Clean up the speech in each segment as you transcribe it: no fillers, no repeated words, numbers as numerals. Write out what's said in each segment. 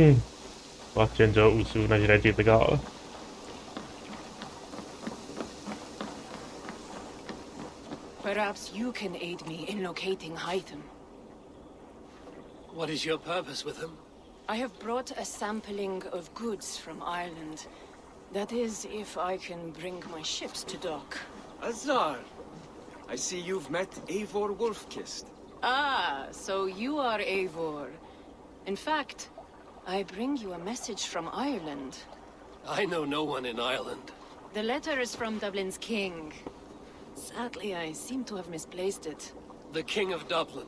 嗯，哇，既然只有55，那就来解这个好了。Perhaps you can aid me in locating Hytham. What is your purpose with him? I have brought a sampling of goods from Ireland. That is, if I can bring my ships to dock. Azar! I see you've met Eivor Wolfkist. Ah, so you are Eivor. In fact, I bring you a message from Ireland. I know no one in Ireland. The letter is from Dublin's king. Sadly, I seem to have misplaced it. The King of Dublin.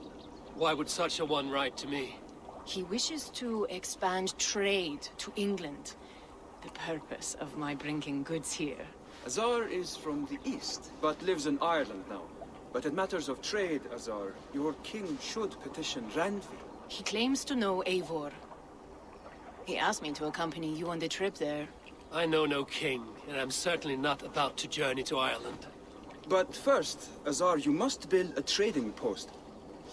Why would such a one write to me? He wishes to expand trade to England. The purpose of my bringing goods here. Azar is from the east, but lives in Ireland now. But in matters of trade, Azar, your king should petition Randvi. He claims to know Eivor. He asked me to accompany you on the trip there. I know no king, and I'm certainly not about to journey to Ireland. But first, Azar, you must build a trading post.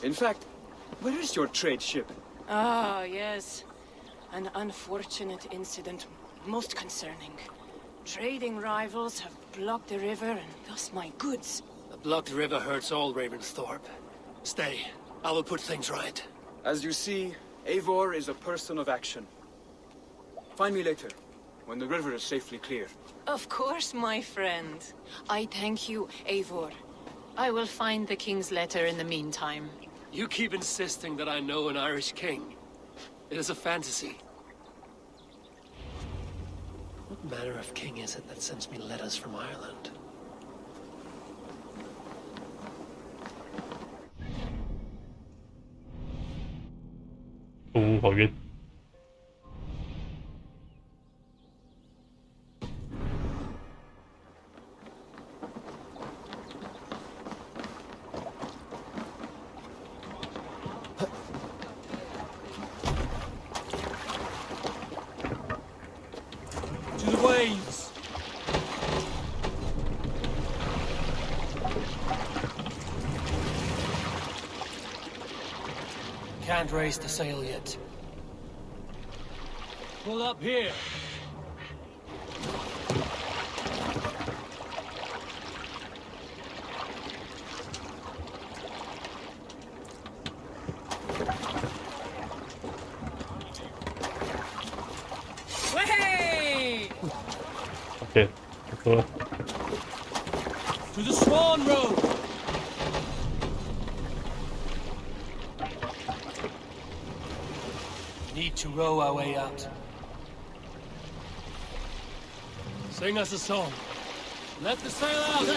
In fact, where is your trade ship? Ah, yes. An unfortunate incident, most concerning. Trading rivals have blocked the river, and thus my goods. A blocked river hurts all Ravensthorpe. Stay. I will put things right. As you see, Eivor is a person of action. Find me later, when the river is safely clear. Of course, my friend. I thank you, Eivor. I will find the king's letter in the meantime. You keep insisting that I know an Irish king. It is a fantasy. What manner of king is it that sends me letters from Ireland?好晕。To the waves! Can't raise the sail yet. Pull up here. Way! OK，不错了。To the Swan Road! Need to row our way out. Sing us a song. Let the sail out!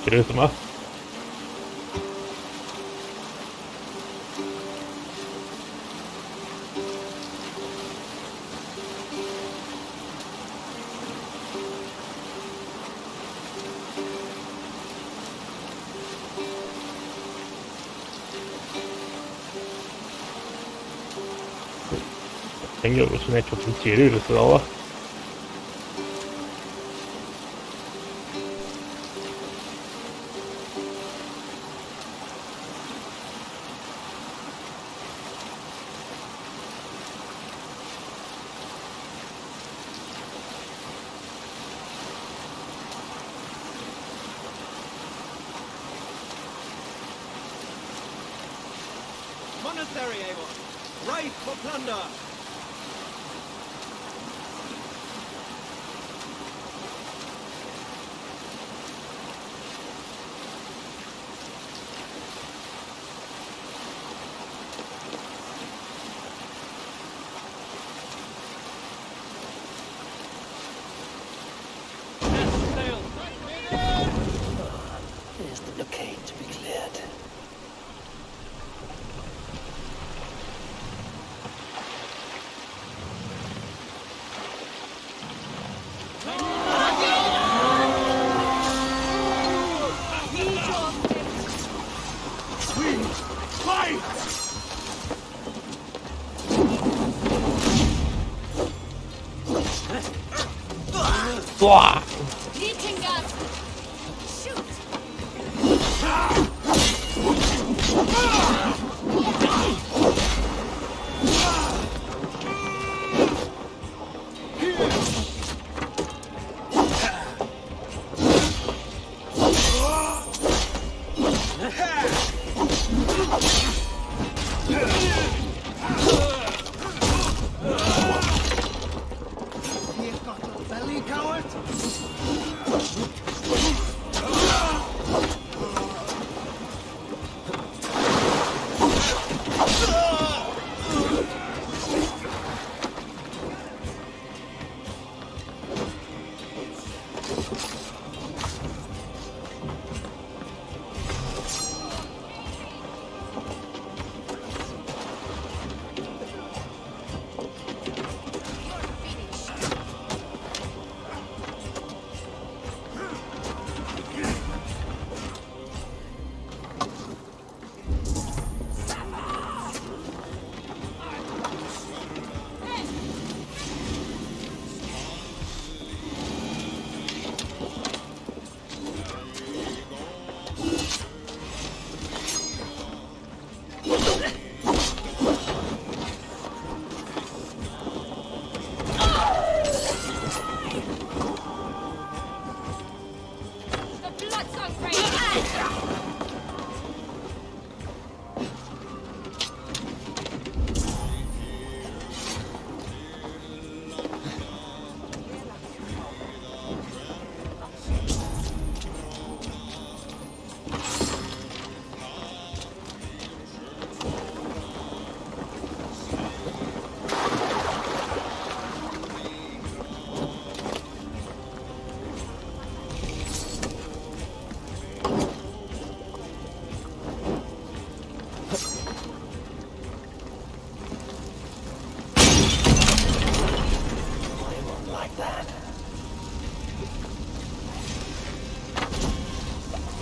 ¿Quieres más?朋友现在处于节日的时候啊。Monastery, Eivor. Right for plunder. Here's the blockade to be cleared. Wow.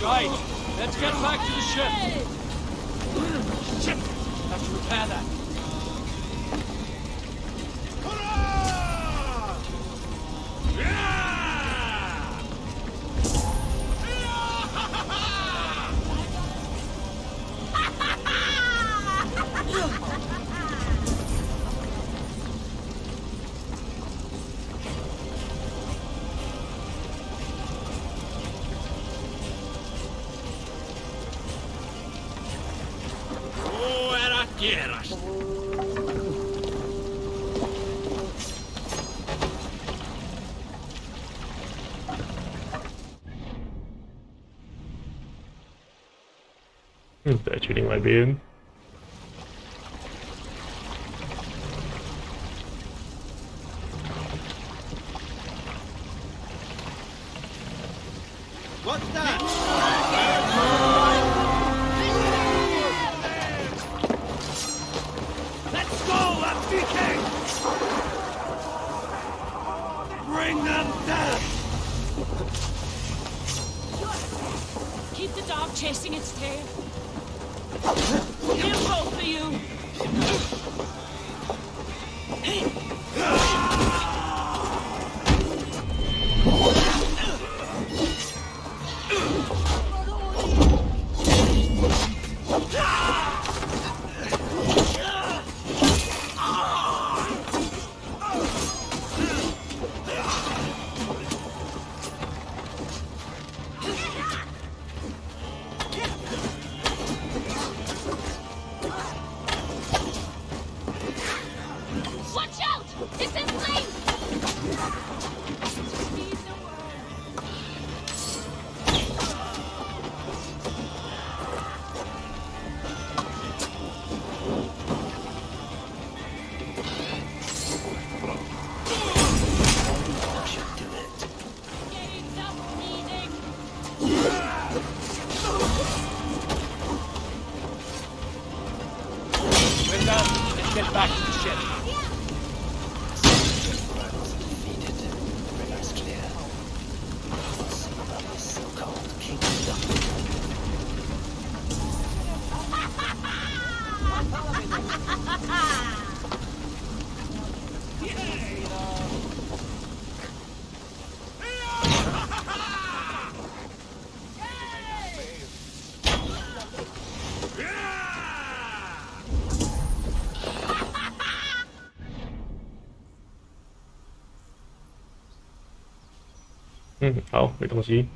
Right, let's get back to the ship. Shit, have to repair that. Quieras.再去另外一边。What's that? Let's go, FDK! Bring them down! Keep the dog chasing its tail. He'll go for you. them and get back to the ship. Rivals defeated. River's clear. We'll see about this so-called King of Dublin.好，没东西。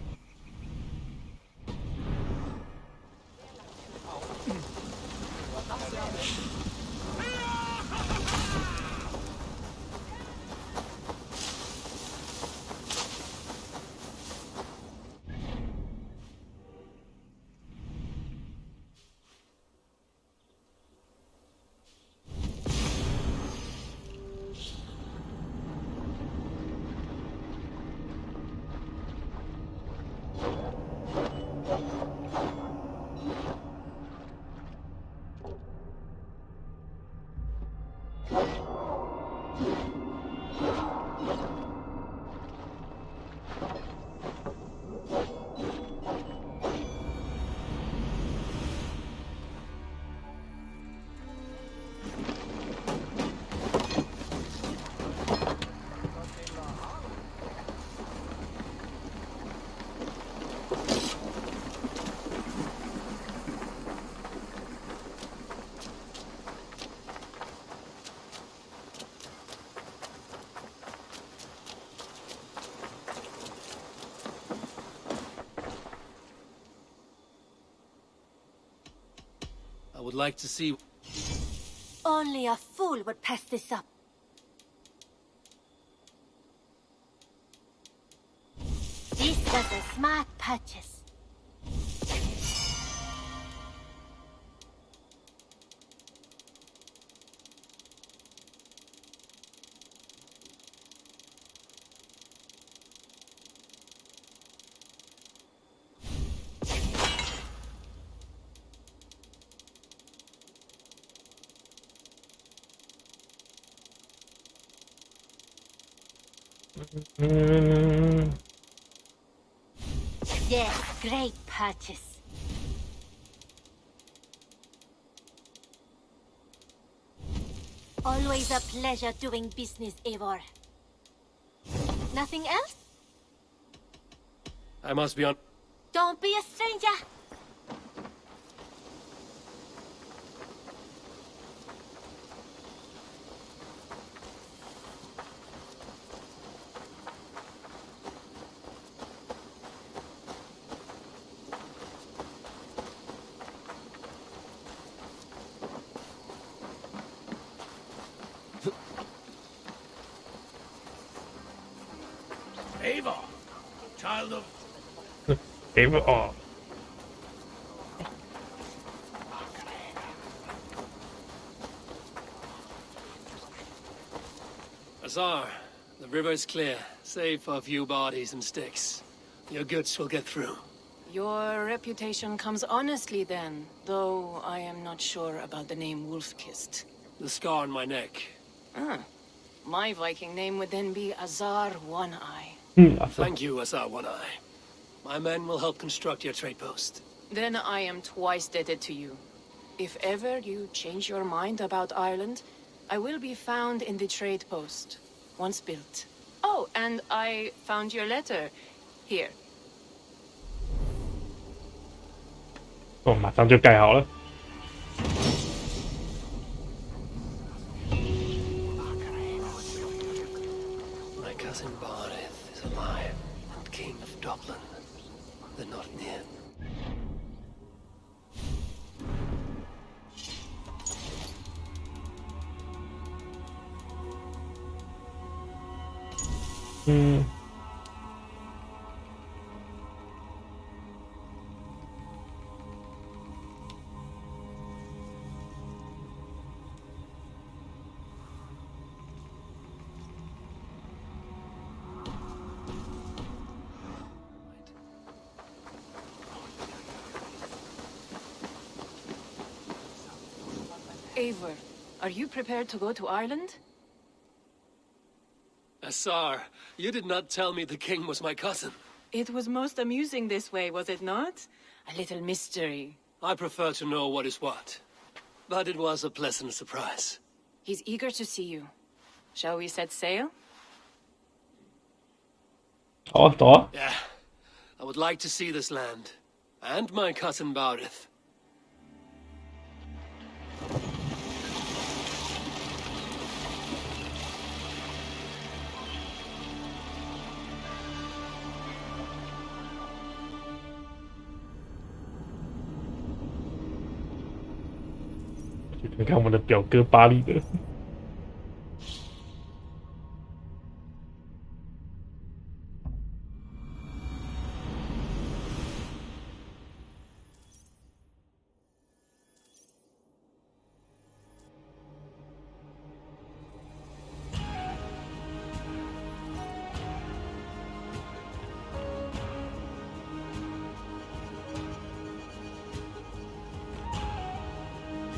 I would like to see. Only a fool would pass this up. This was a smart purchase. Yes, great purchase. Always a pleasure doing business, Eivor. Nothing else? I must be on. Don't be a stranger. Ava, child of. Ava, oh. Azar, the river is clear, save for a few bodies and sticks. Your goods will get through. Your reputation comes honestly then, though I am not sure about the name Wolfkist. The scar on my neck. Ah, my Viking name would then be Azar One-Eye. Thank you, Azar One-Eye. My men will help construct your trade post. Then I am twice indebted to you. If ever you change your mind about Ireland, I will be found in the trade post, once built. Oh, and I found your letter. Here. 哦，马上就盖好了。My cousin Barith is alive, and King of Dublin. They're not near. Eivor, Are you prepared to go to Ireland? Assar, you did not tell me the king was my cousin. It was most amusing this way, was it not? A little mystery. I prefer to know what is what. But it was a pleasant surprise. He's eager to see you. Shall we set sail? 好啊，走啊！ Yeah, I would like to see this land. And my cousin Barith. 去看看我们的表哥巴利的。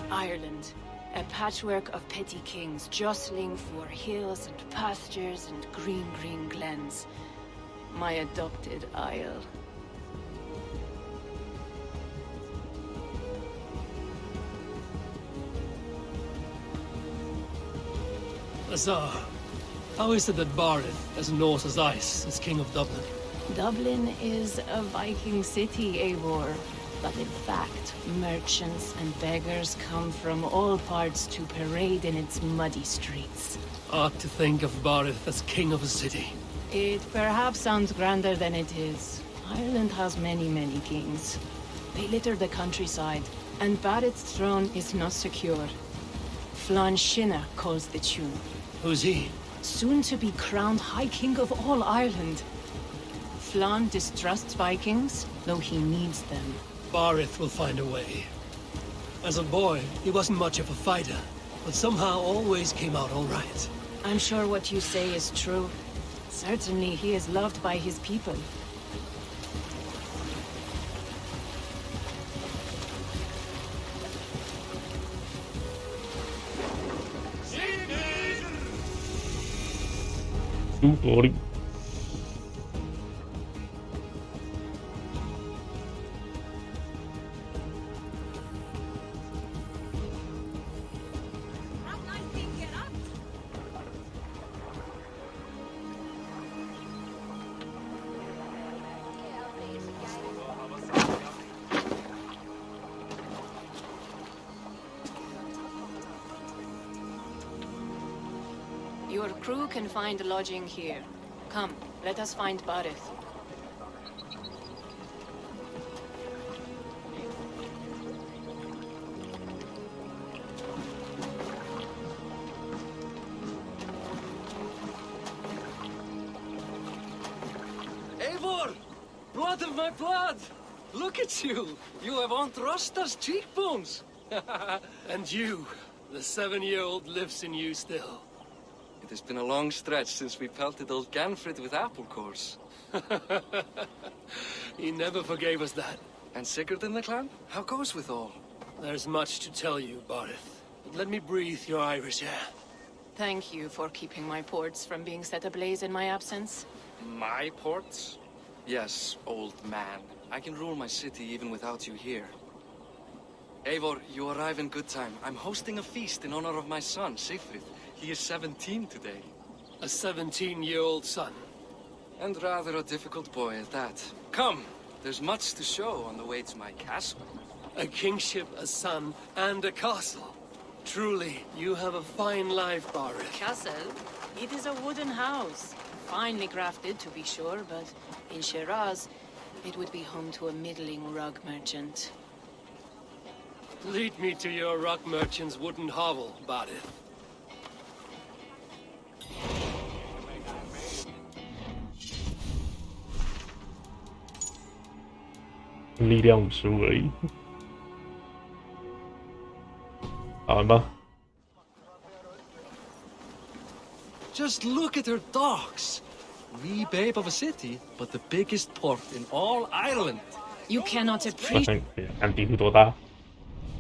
Ireland, a patchwork of petty kings jostling for hills and pastures and green glens. My adopted isle. Assar, how is it that Barith, as Norse as ice, is king of Dublin? Dublin is a Viking city, Eivor. But in fact, merchants and beggars come from all parts to parade in its muddy streets. Odd to think of Barith as king of a city. It perhaps sounds grander than it is. Ireland has many kings. They litter the countryside, and Barrett's throne is not secure. Flann Sinna calls the tune. Who's he? Soon to be crowned High King of all Ireland. Flann distrusts Vikings, though he needs them. Barith will find a way. As a boy, he wasn't much of a fighter, but somehow always came out all right. I'm sure what you say is true. Certainly he is loved by his people.诸葛亮。Your crew can find lodging here. Come, let us find Barith. Eivor! Blood of my blood! Look at you! You have Aunt Rosta's cheekbones! And you, the 7-year-old lives in you still. It has been a long stretch since we pelted old Ganfrid with apple cores. He never forgave us that. And Sigurd in the clan? How goes with all? There's much to tell you, Barith. But let me breathe your Irish air. Thank you for keeping my ports from being set ablaze in my absence. My ports? Yes, old man. I can rule my city even without you here. Eivor, you arrive in good time. I'm hosting a feast in honor of my son, Sigfrid. He is 17 today. A 17-year-old son. And rather a difficult boy at that. Come, there's much to show on the way to my castle. A kingship, a son, and a castle. Truly, you have a fine life, Barith. Castle? It is a wooden house. Finely crafted, to be sure, but in Shiraz, it would be home to a middling rug merchant. Lead me to your rock merchant's wooden hovel, Barith.力量55而已。好玩吧？ Just look at her docks. Wee babe of a city, but the biggest port in all Ireland. You cannot 好 appreciate... 像可以看地图多大？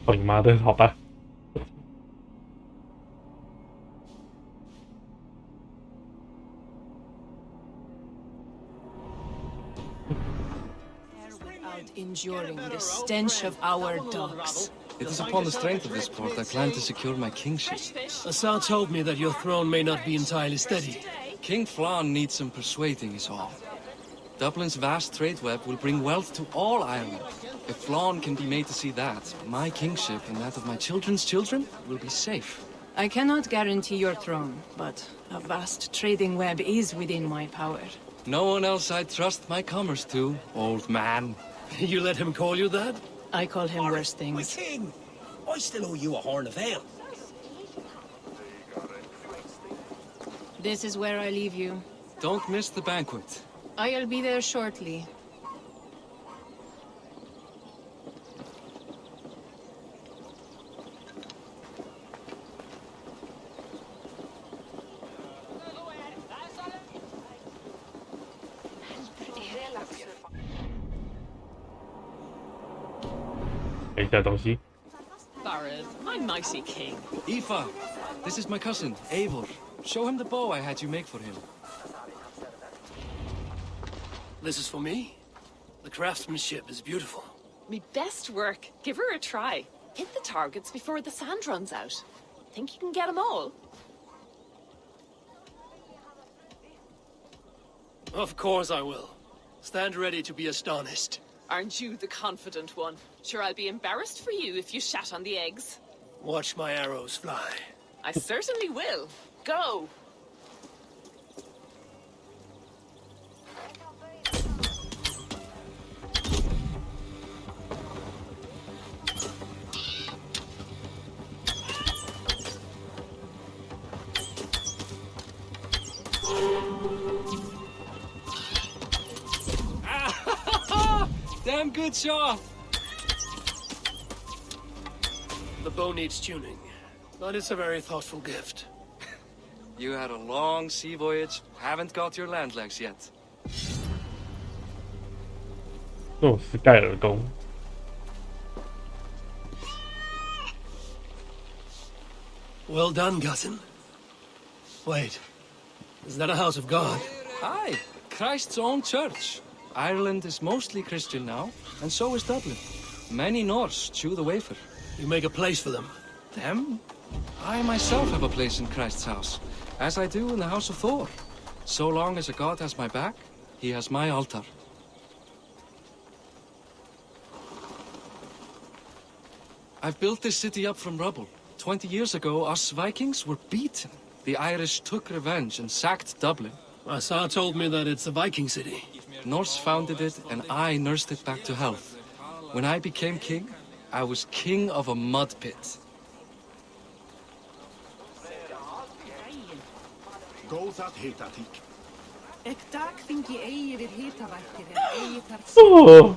哦，你妈的，好大！ You cannot appreciate 好大。 the 好 size 吧， enduring the stench of our dogs. It is upon the strength of this port I plan to secure my kingship. Assar told me that your throne may not be entirely steady. King Flann needs some persuading is all. Dublin's vast trade web will bring wealth to all Ireland. If Flann can be made to see that, my kingship and that of my children's children will be safe. I cannot guarantee your throne, but a vast trading web is within my power. No one else I trust my commerce to, old man. You let him call you that? I call him worse My things. king! I still owe you a horn of ale. This is where I leave you. Don't miss the banquet. I'll be there shortly. Baron, my mighty king. Aoife, this is my cousin, Eivor. Show him the bow I had you make for him. This is for me? The craftsmanship is beautiful. Me best work. Give her a try. Hit the targets before the sand runs out. Think you can get them all? Of course I will. Stand ready to be astonished. Aren't you the confident one? Sure, I'll be embarrassed for you if you shat on the eggs. Watch my arrows fly. I certainly will. Go! Damn good shot! The bow needs tuning, but it's a very thoughtful gift. You had a long sea voyage, haven't got your land legs yet. 哦，是盖尔宫。 Well done, cousin. Wait, is that a house of God? Aye, Christ's own church. Ireland is mostly Christian now, and so is Dublin. Many Norse chew the wafer. You make a place for them. Them? I myself have a place in Christ's house, as I do in the house of Thor. So long as a god has my back, he has my altar. I've built this city up from rubble. 20 years ago, us Vikings were beaten. The Irish took revenge and sacked Dublin. Assar told me that it's a Viking city. Norse founded it, and I nursed it back to health. When I became king, I was king of a mud pit.哦，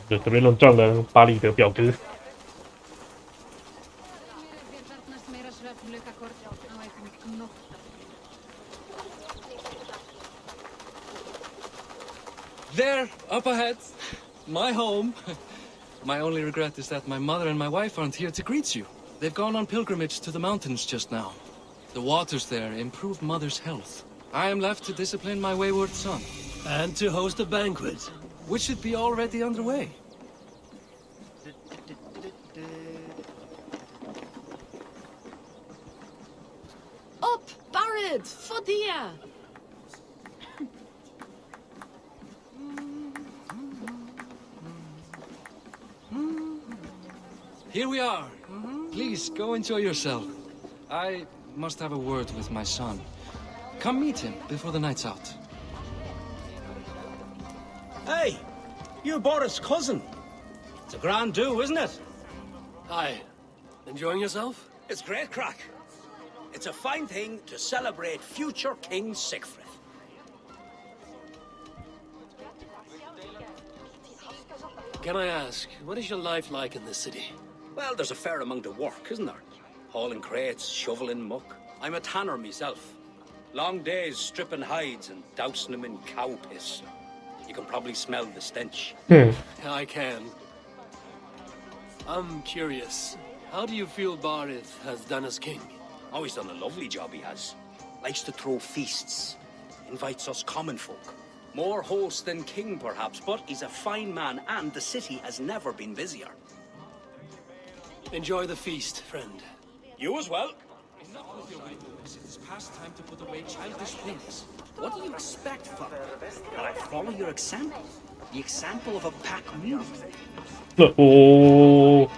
就准备弄撞了巴黎的表哥。 There, up ahead. My home. My only regret is that my mother and my wife aren't here to greet you. They've gone on pilgrimage to the mountains just now. The waters there improve mother's health. I am left to discipline my wayward son. And to host a banquet. Which should be already underway. Up, Barid! Fodia! Here we are. Please, go enjoy yourself. I must have a word with my son. Come meet him before the night's out. Hey, you're Boris' cousin. It's a grand do, isn't it? Hi. Enjoying yourself? It's great crack. It's a fine thing to celebrate future King Sigfrid. Can I ask, what is your life like in this city? Well, there's a fair amount of work, isn't there? Hauling crates, shoveling muck. I'm a tanner myself. Long days stripping hides and dousing them in cow piss. You can probably smell the stench. I can. I'm curious. How do you feel Barid has done as king? Oh, he's done a lovely job, he has. Likes to throw feasts. Invites us common folk. More host than king, perhaps, but he's a fine man, and the city has never been busier. Enjoy the feast, friend. You as well. It's past time to put away childish things. What do you expect, father? That I follow your example? The example of a pack mule? โอ้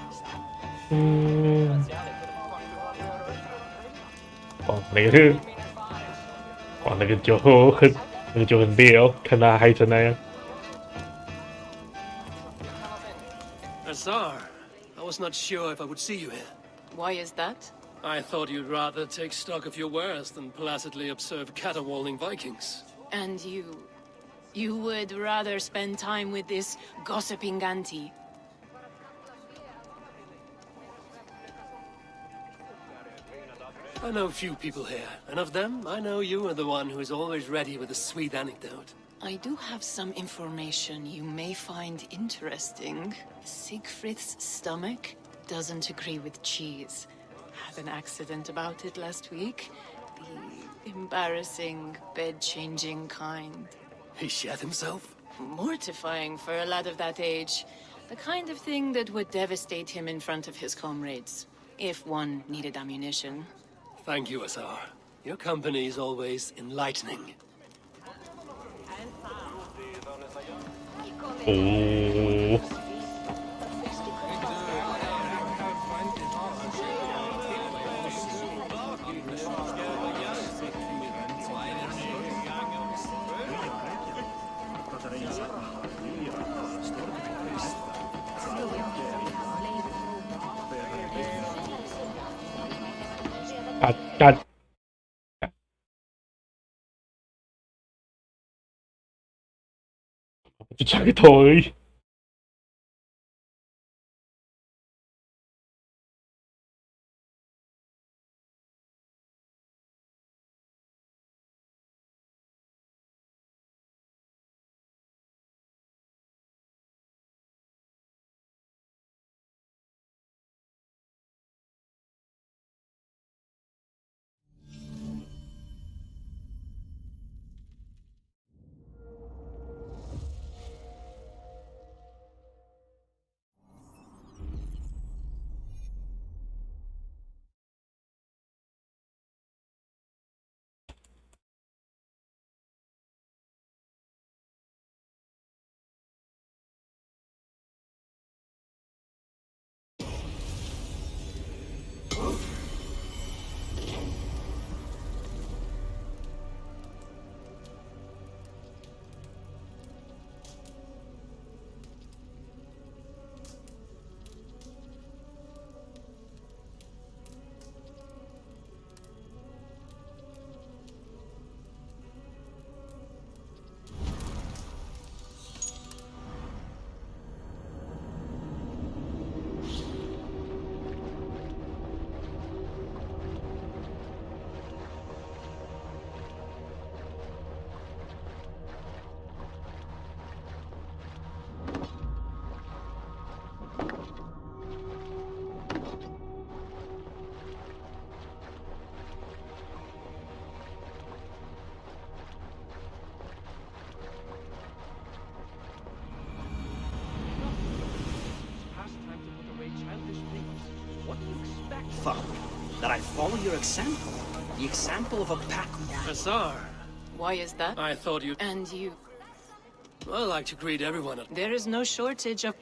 哦，那个就很屌，看他嗨成那样。Azar, I was not sure if I would see you here. Why is that? I thought you'd rather take stock of your wares than placidly observe caterwauling Vikings. And you would rather spend time with this gossiping auntie? I know few people here, and of them, I know you are the one who is always ready with a sweet anecdote. I do have some information you may find interesting. Siegfried's stomach doesn't agree with cheese. Had an accident about it last week. The embarrassing, bed-changing kind. He shat himself? Mortifying for a lad of that age. The kind of thing that would devastate him in front of his comrades. If one needed ammunition. Thank you, Azar. Your company is always enlightening. 哦，干，就差个头而已。Father, that I follow your example? The example of a pack mule? Azar, Why is that? I thought you... And you... I like to greet everyone at... There is no shortage of...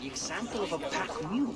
The example of a pack mule?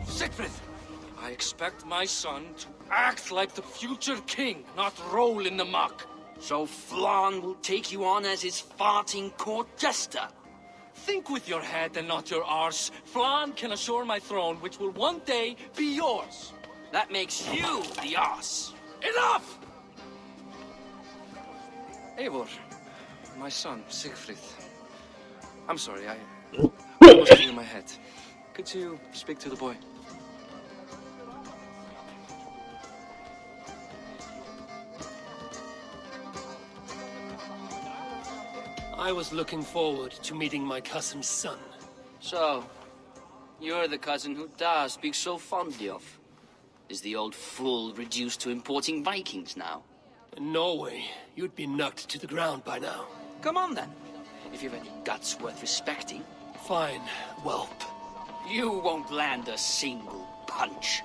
Siegfried! I expect my son to act like the future king, not roll in the muck. So Flan will take you on as his farting court jester. Think with your head and not your arse. Flan can assure my throne, which will one day be yours. That makes you the arse. Enough! Eivor, my son, Siegfried. I'm sorry, I was in my head. Could you speak to the boy? I was looking forward to meeting my cousin's son. So, you're the cousin who Da speaks so fondly of. Is the old fool reduced to importing Vikings now? In Norway, you'd be knocked to the ground by now. Come on then, if you've any guts worth respecting. Fine, whelp. You won't land a single punch.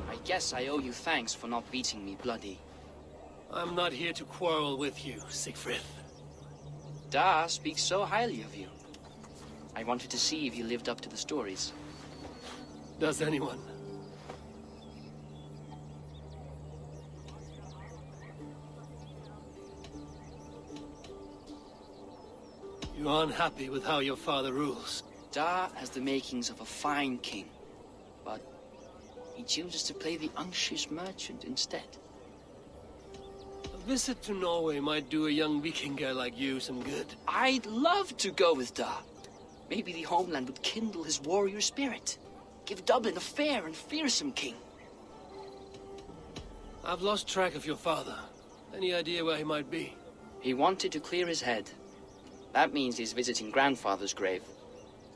I guess I owe you thanks for not beating me bloody. I'm not here to quarrel with you, Siegfried. Da speaks so highly of you. I wanted to see if you lived up to the stories. Does anyone? You're unhappy with how your father rules. Da has the makings of a fine king, but he chooses to play the unctuous merchant instead. A visit to Norway might do a young Viking girl like you some good. I'd love to go with Da. Maybe the homeland would kindle his warrior spirit. Give Dublin a fair and fearsome king. I've lost track of your father. Any idea where he might be? He wanted to clear his head. That means he's visiting grandfather's grave.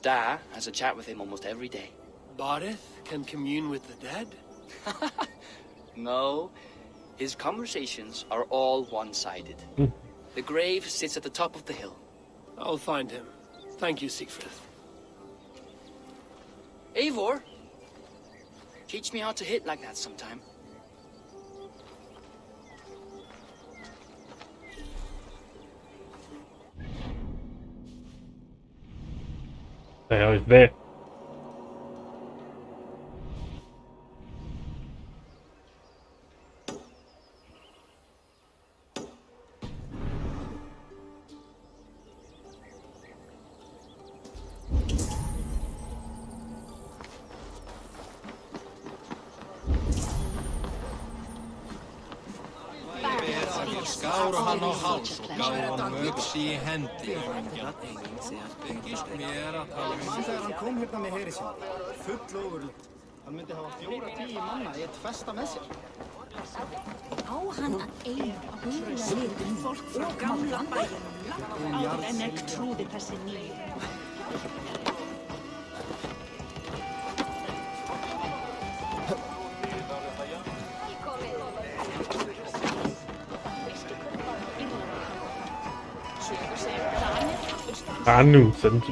Da has a chat with him almost every day. Bardeth can commune with the dead? No. His conversations are all one-sided. The grave sits at the top of the hill. I'll find him. Thank you, Siegfried. Eivor, teach me how to hit like that sometime. The hell is there? Skáruhan á háls og gáðan mögsi í hendi. Þykist mér að tala Þegar hann kom hérna með heri sinni, full ofurlegt. Hann myndi hafa 4-10 manna í eitt festa með sér. Á hann að eiga huglitum fólk frá gamla bæjunum áður en trúði þessi nýju. Anu 神主。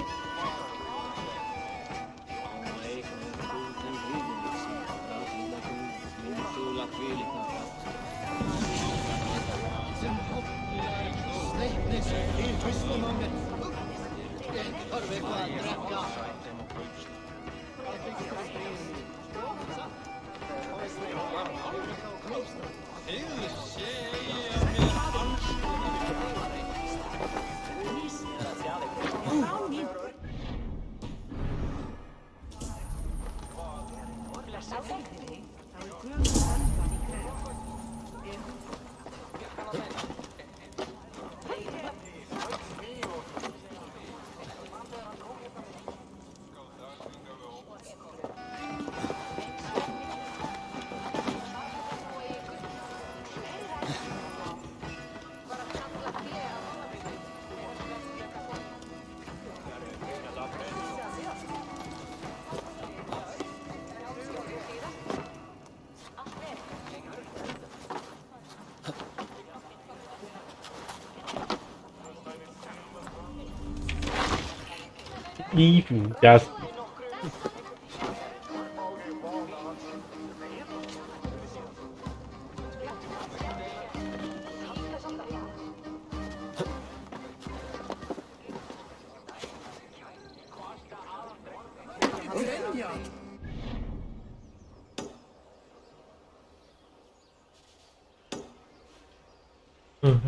衣服加死。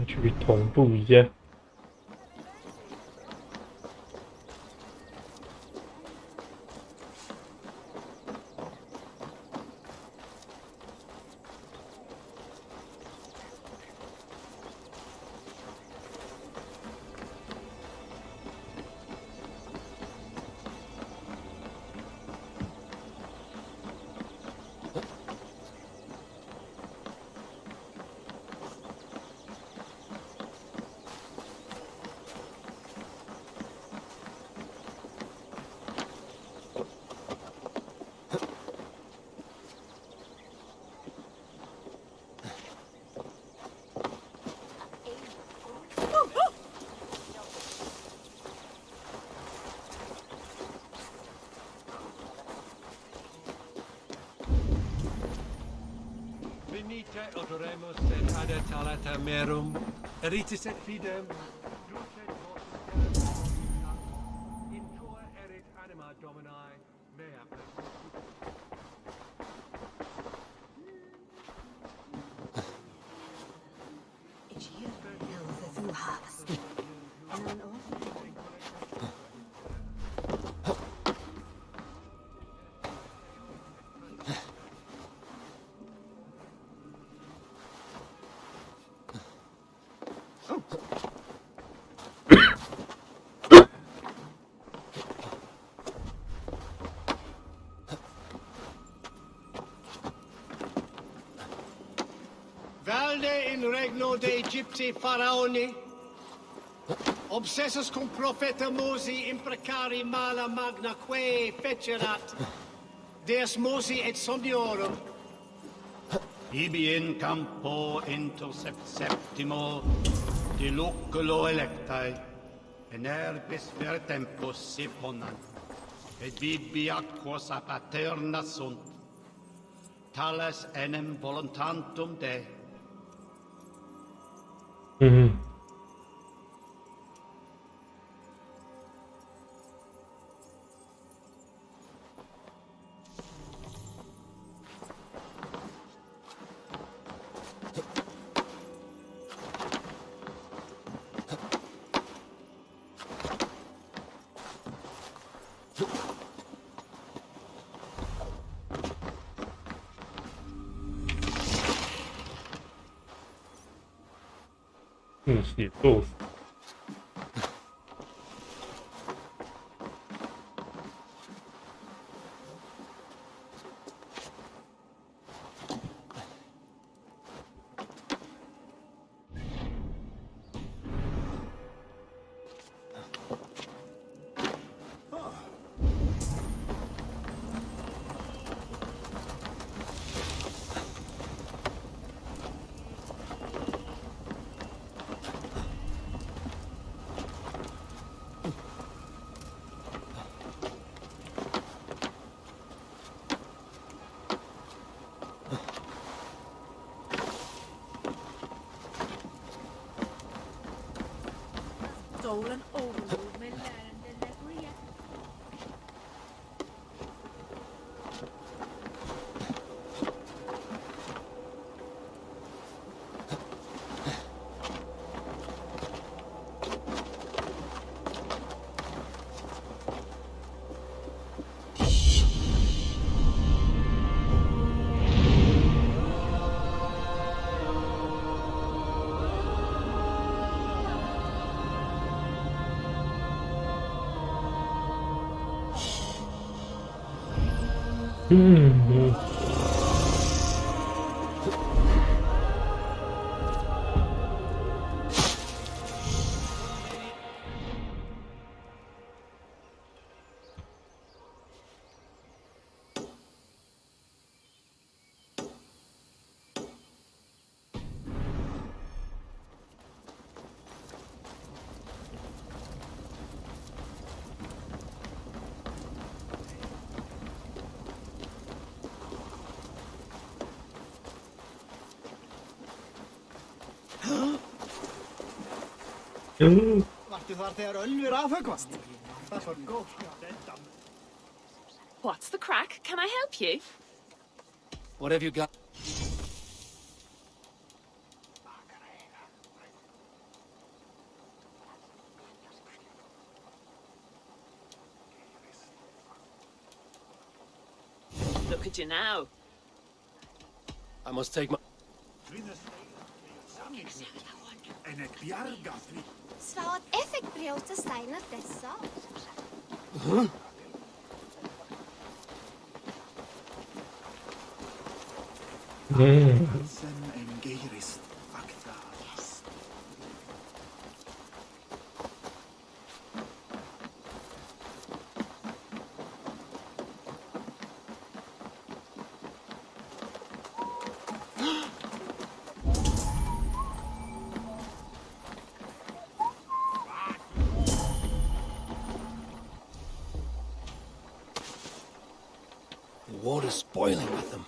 去同步一下。Venite odoremus et adet alata merum, eritis et fidem, dulcet votum in tua erit anima Domini, mea It's you who the harvest. And Valde in regno de Egypti faraoni, obsessus cum profeta Mosi imprecari mala magna quae fecerat, deus Mosi et somniorum. Ibi in campo intercept septimo, de loculo electae, en herbis ver tempus si ponant, et bibi aquos a paterna sunt, tales enem voluntantum Dei.写作。stolen overload med lärande legoria. Vartu þar þegar Ölvir afhöggvast? Það var góð. What's the crack? Can I help you? What have you got? Look at you now. I must take my... Svaat effect brjóta steinar dessa. The water's boiling with them.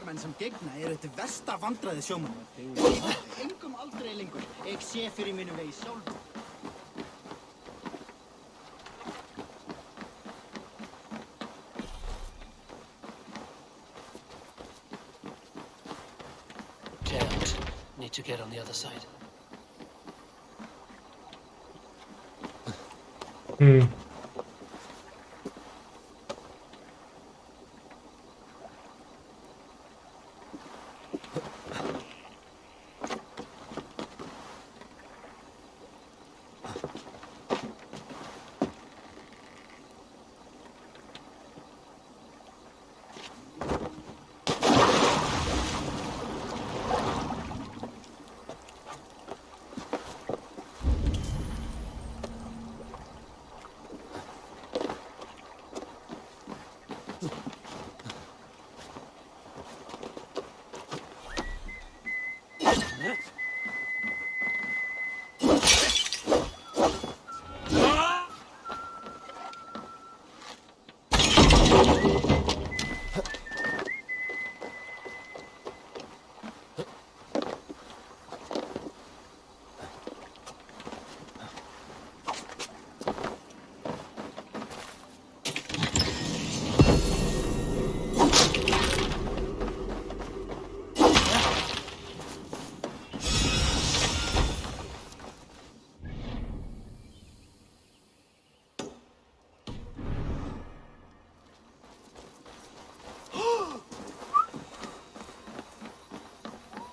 Menn sem gegna þetta versta vandræði sjómanna. Engum aldrei lengur. Ég sé fyrir mínum vegi sjálf. Can't. Need to get on the other side.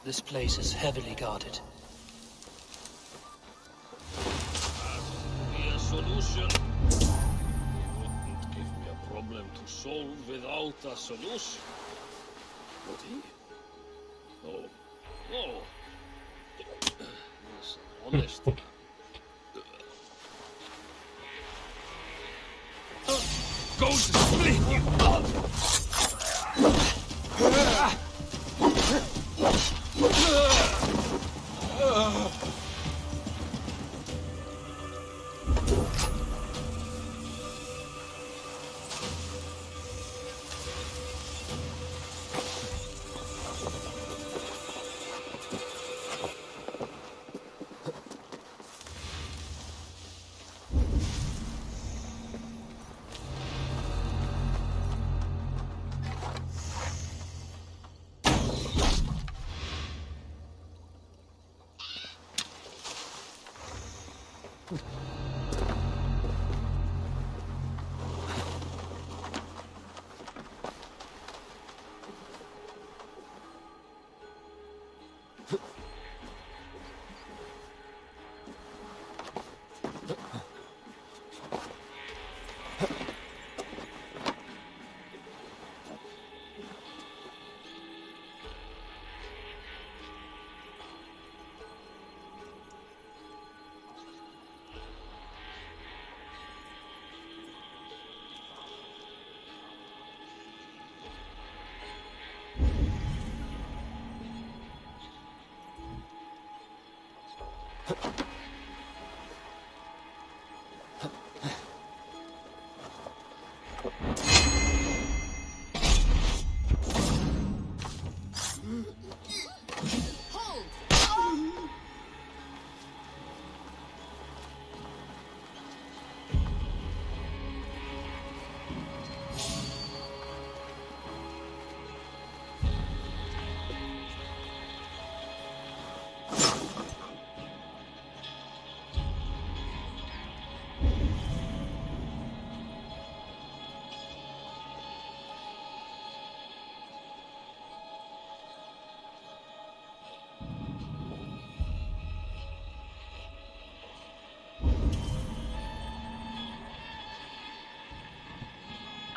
This place is heavily guarded. Be a solution. You wouldn't give me a problem to solve without a solution. Would he? No. No. Yes, honest. Go to split you up!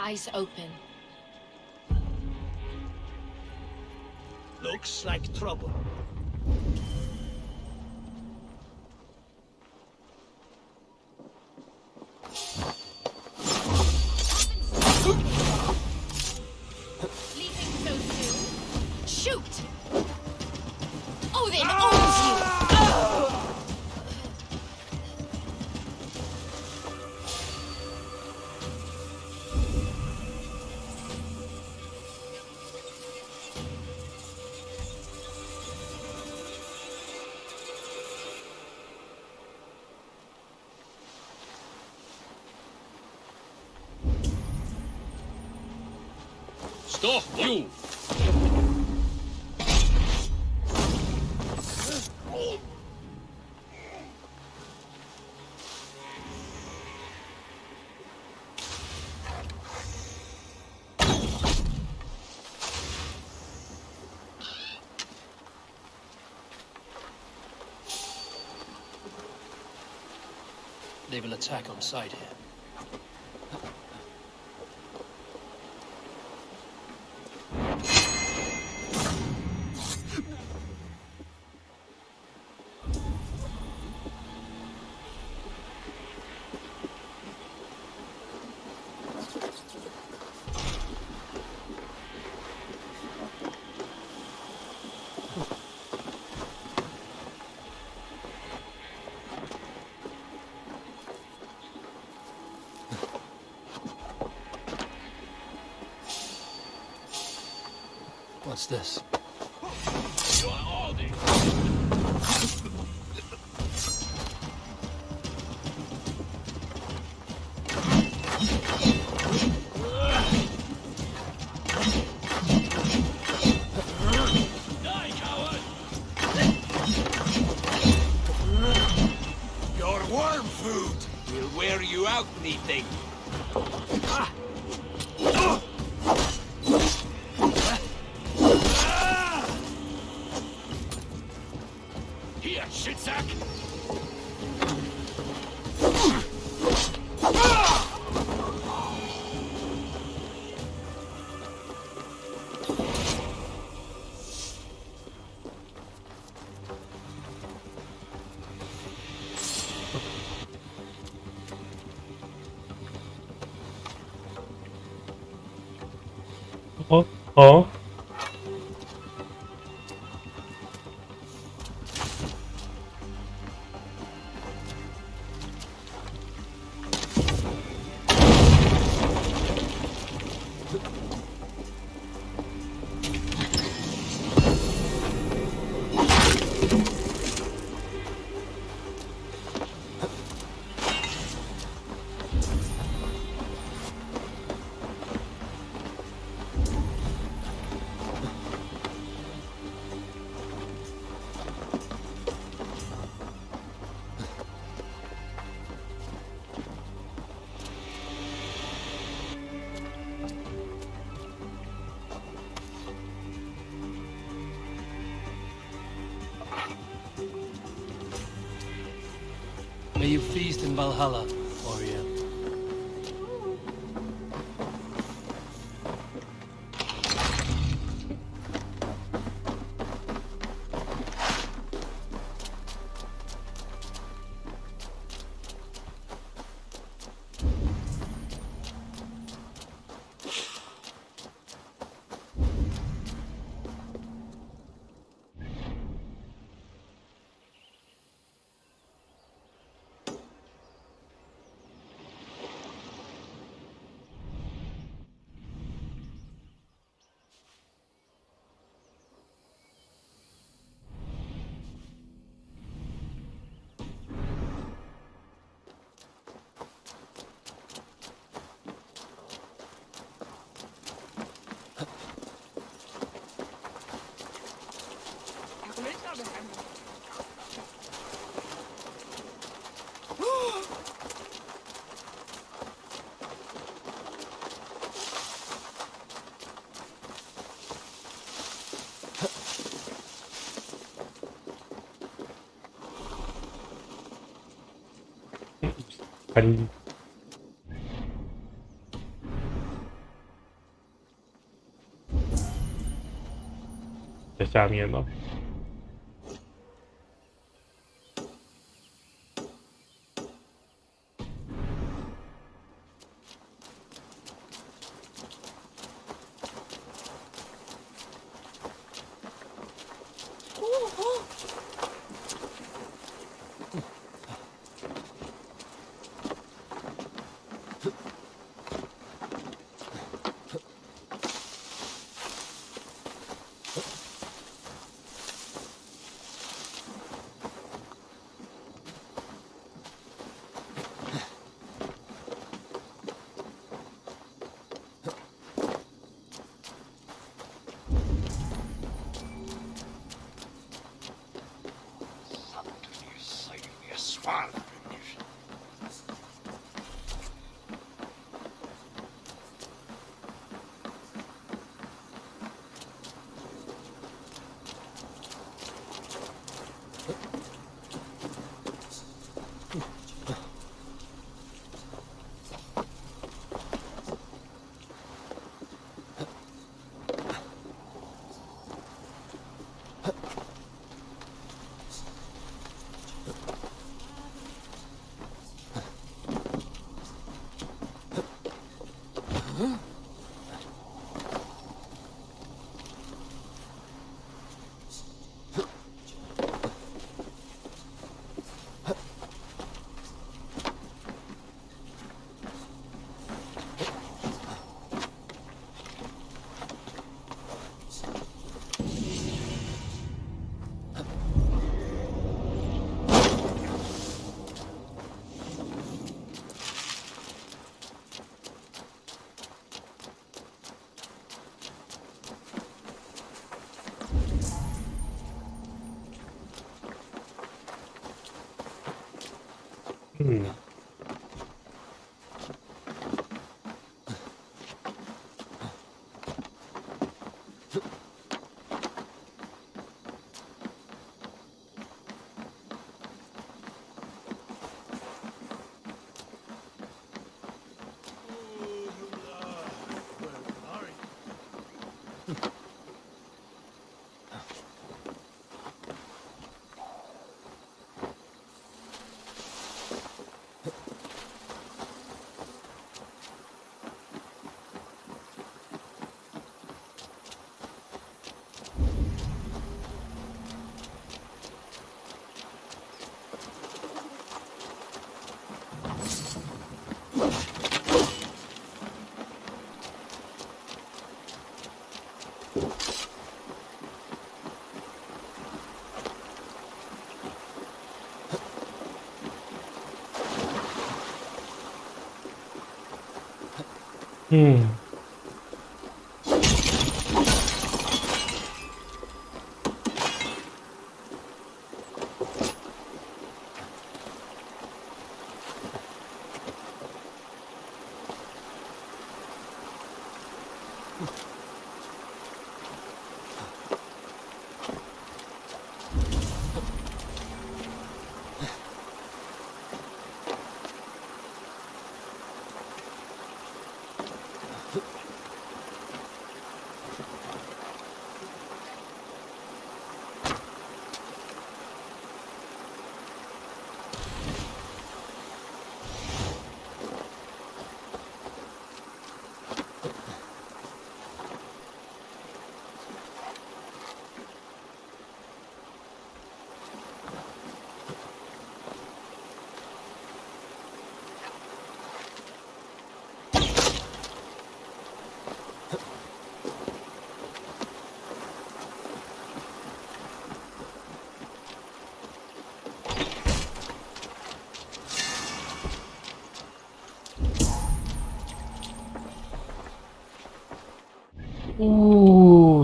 Eyes open. Looks like trouble. Leaving so soon? Shoot! Odin owns you! Stop, you! They will attack on sight here. What's this? You are Odin! Die, coward! Your worm food will wear you out, meeting. Here, shitsack! Oh. May you feast in Valhalla, warrior. 很在下面了。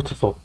这首，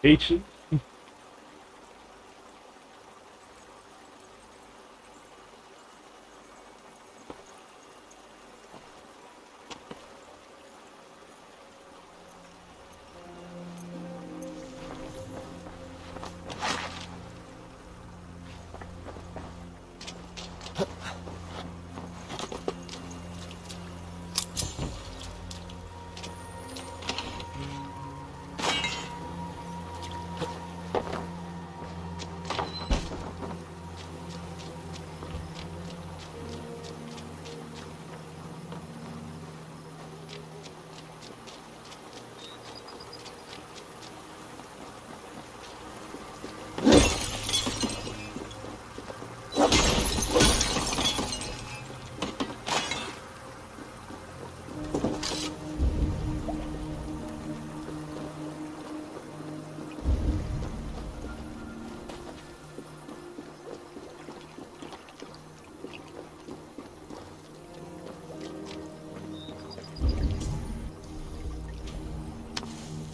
可以吃。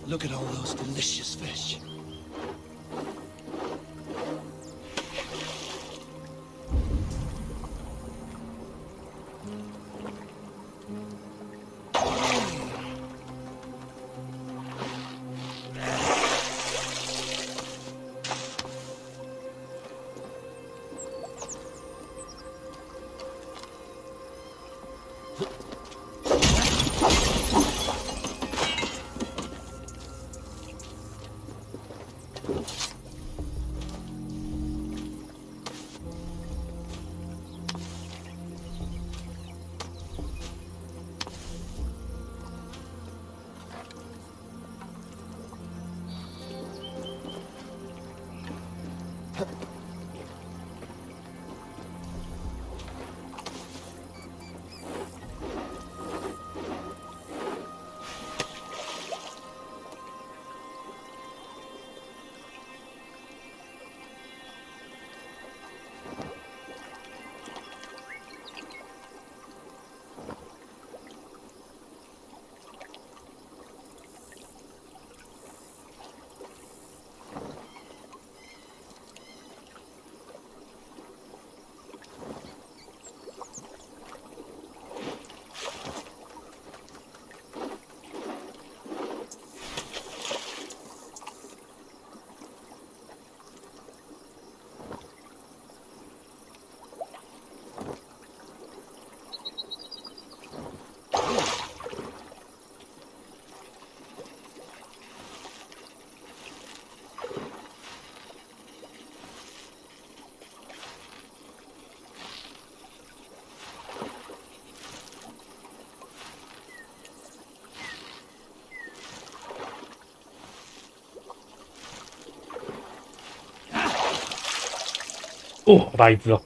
Look at all those delicious fish.哦，好大一只哦！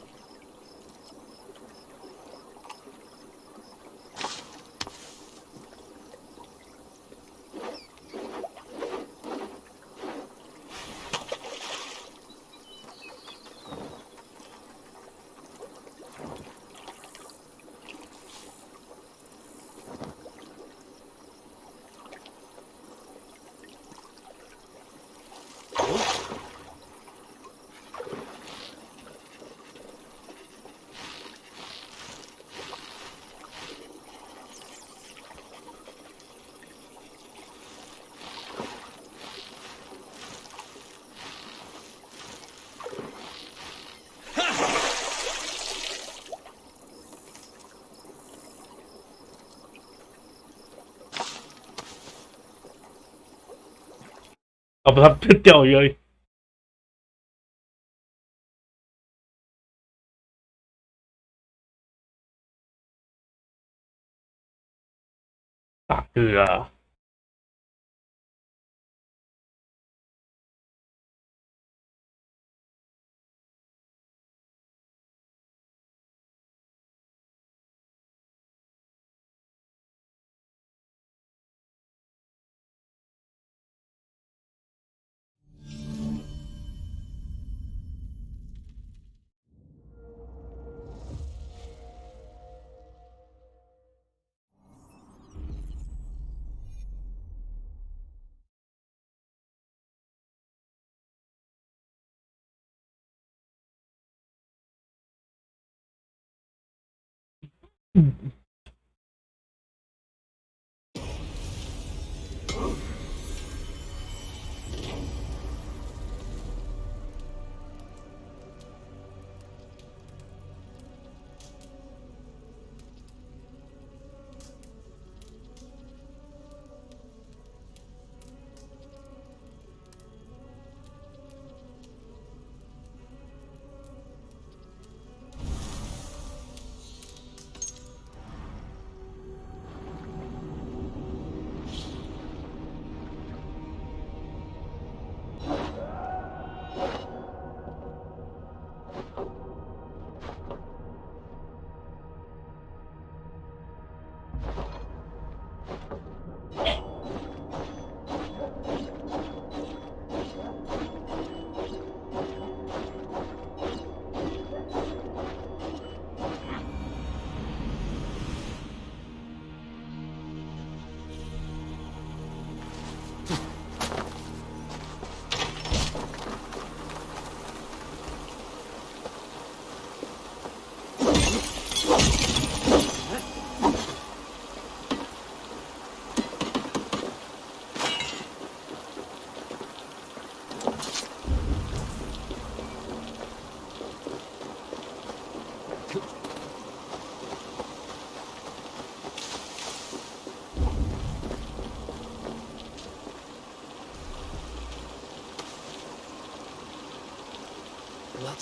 啊，不是，他钓鱼而已。大哥啊！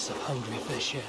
Lots of hungry fish here.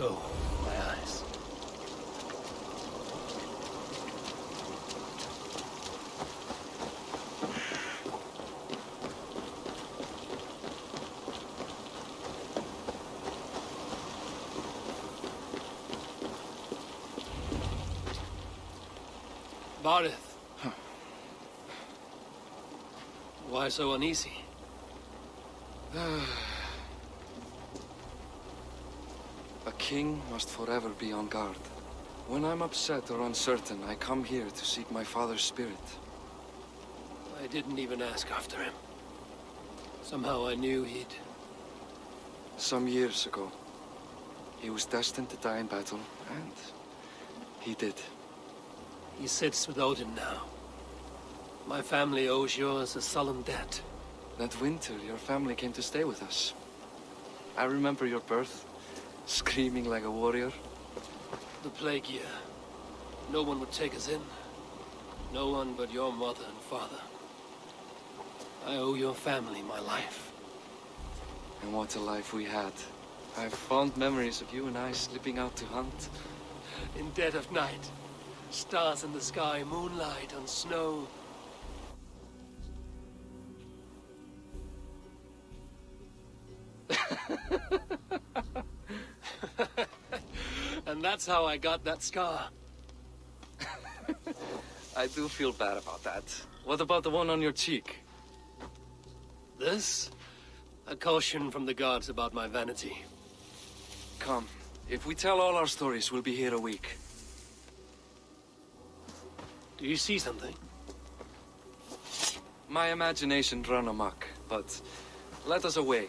Oh, my eyes. Bardeth. Why so uneasy? A king must forever be on guard. When I'm upset or uncertain, I come here to seek my father's spirit. I didn't even ask after him. Somehow I knew he'd... Some years ago, he was destined to die in battle, and he did. He sits with Odin now. My family owes yours a solemn debt. That winter, your family came to stay with us. I remember your birth, screaming like a warrior. The plague year. No one would take us in. No one but your mother and father. I owe your family my life. And what a life we had. I have fond memories of you and I slipping out to hunt. In dead of night. Stars in the sky, moonlight on snow. And that's how I got that scar. I do feel bad about that. What about the one on your cheek? This? A caution from the gods about my vanity. Come. If we tell all our stories, we'll be here a week. Do you see something? My imagination run amok, but let us away.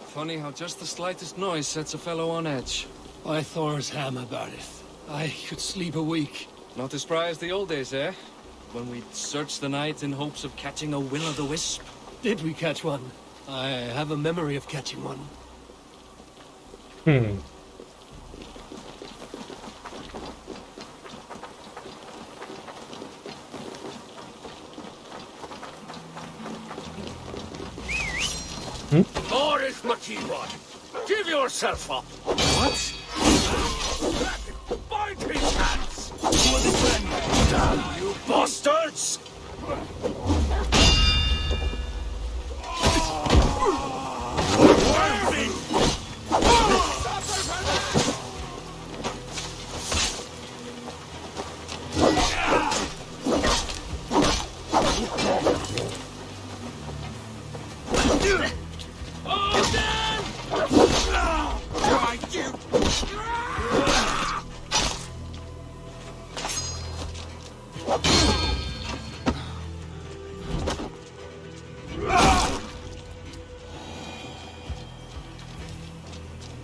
Funny how just the slightest noise sets a fellow on edge. By Thor's hammer, Bardeth. I could sleep a week. Not as spry as the old days, eh? When we'd search the night in hopes of catching a will-o'-the-wisp. Did we catch one? I have a memory of catching one. Boris Machiwa, give yourself up. What? Bind his hands. Damn you bastards!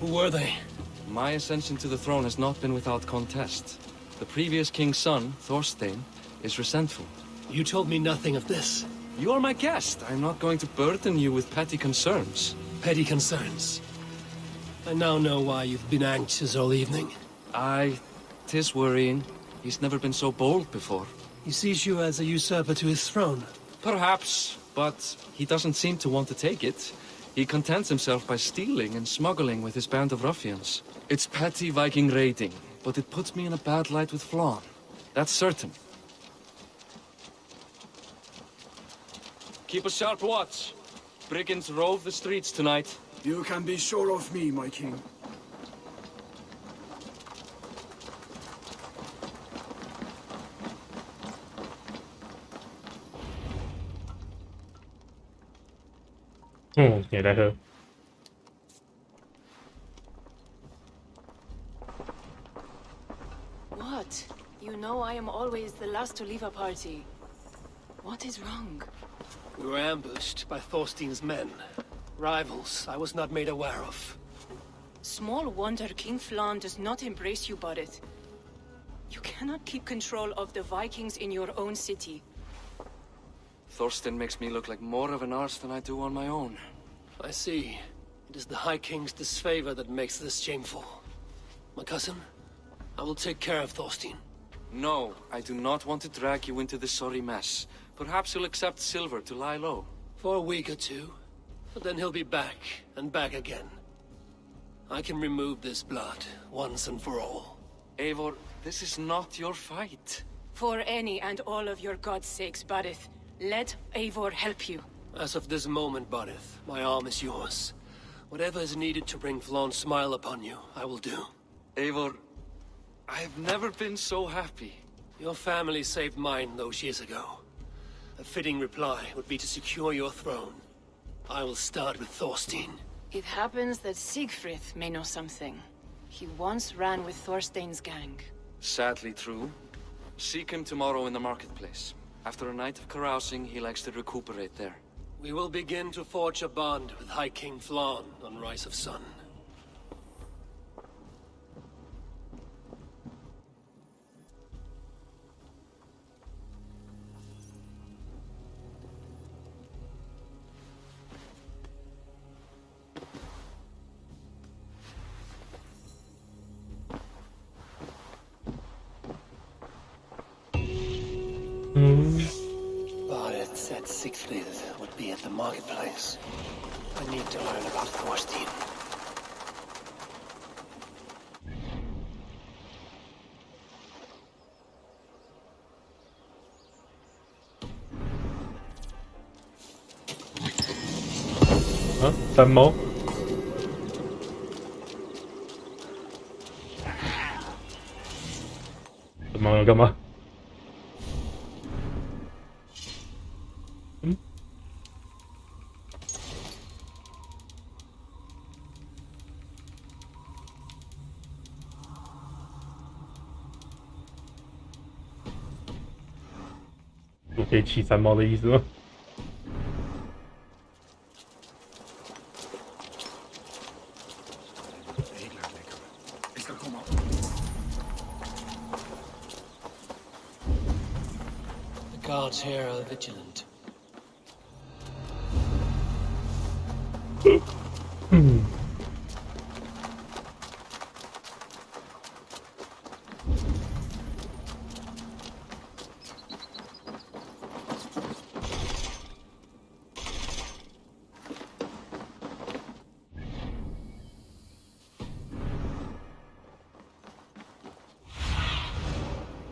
Who were they? My ascension to the throne has not been without contest. The previous king's son, Thorstein, is resentful. You told me nothing of this. You are my guest. I'm not going to burden you with petty concerns. Petty concerns. I now know why you've been anxious all evening. Aye, 'tis worrying. He's never been so bold before. He sees you as a usurper to his throne. Perhaps, but he doesn't seem to want to take it. He contents himself by stealing and smuggling with his band of ruffians. It's petty Viking raiding, but it puts me in a bad light with Flann. That's certain. Keep a sharp watch. Brigands rove the streets tonight. You can be sure of me, my king.也在喝。What? You know I am always the last to leave a party. What is wrong? We were ambushed by Thorstein's men. Rivals I was not made aware of. Small wonder King Flann does not embrace you, Bardeth. You cannot keep control of the Vikings in your own city. Thorstein makes me look like more of an arse than I do on my own. I see. It is the High King's disfavor that makes this shameful. My cousin, I will take care of Thorstein. No, I do not want to drag you into this sorry mess. Perhaps you'll accept silver to lie low. For a week or two. But then he'll be back, and back again. I can remove this blood, once and for all. Eivor, this is not your fight. For any and all of your god's sakes, Barith, let Eivor help you. As of this moment, Barith, my arm is yours. Whatever is needed to bring Flaun's smile upon you, I will do. Eivor, I have never been so happy. Your family saved mine those years ago. A fitting reply would be to secure your throne. I will start with Thorstein. It happens that Siegfried may know something. He once ran with Thorstein's gang. Sadly true. Seek him tomorrow in the marketplace. After a night of carousing, he likes to recuperate there. We will begin to forge a bond with High King Flaun on Rise of Sun. Barith said Siegfried would be at the marketplace. I need to learn about Thorstein.啊，三猫。三猫要干嘛？嗯？我可以骑三猫的意思吗？ The guards here are vigilant.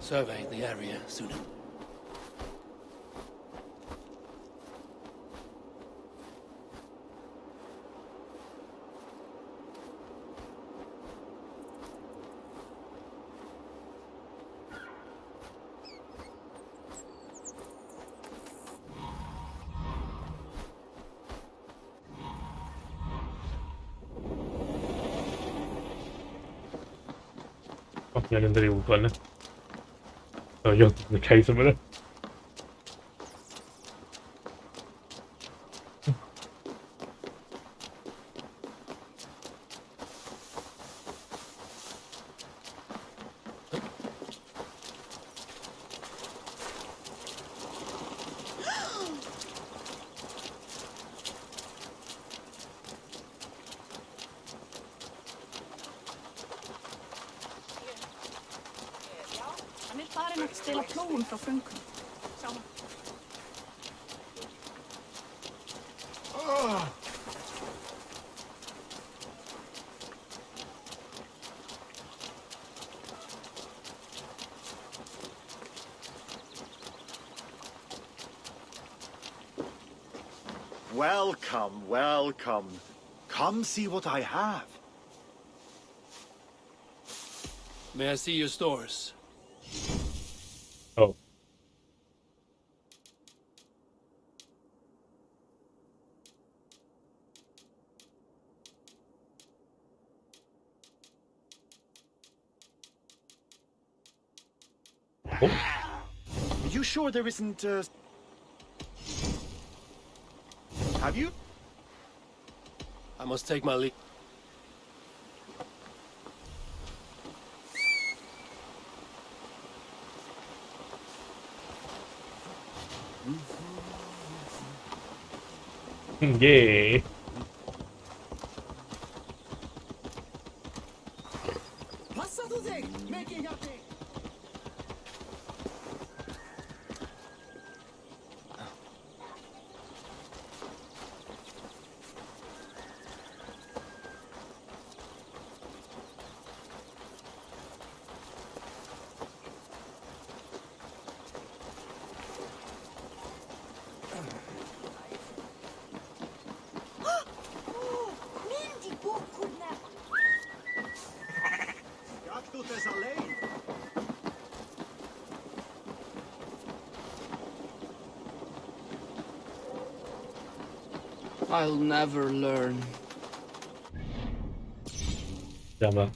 Survey the area sooner.哦，要跟这里无关了。又是开什么了？Han är farin att ställa plån från frunken. Samma. Welcome, welcome. Come see what I have. May I see your stores? Oh. Are you sure there isn't, Have you? I must take my leave. Yay. I'll never learn. 这样吧。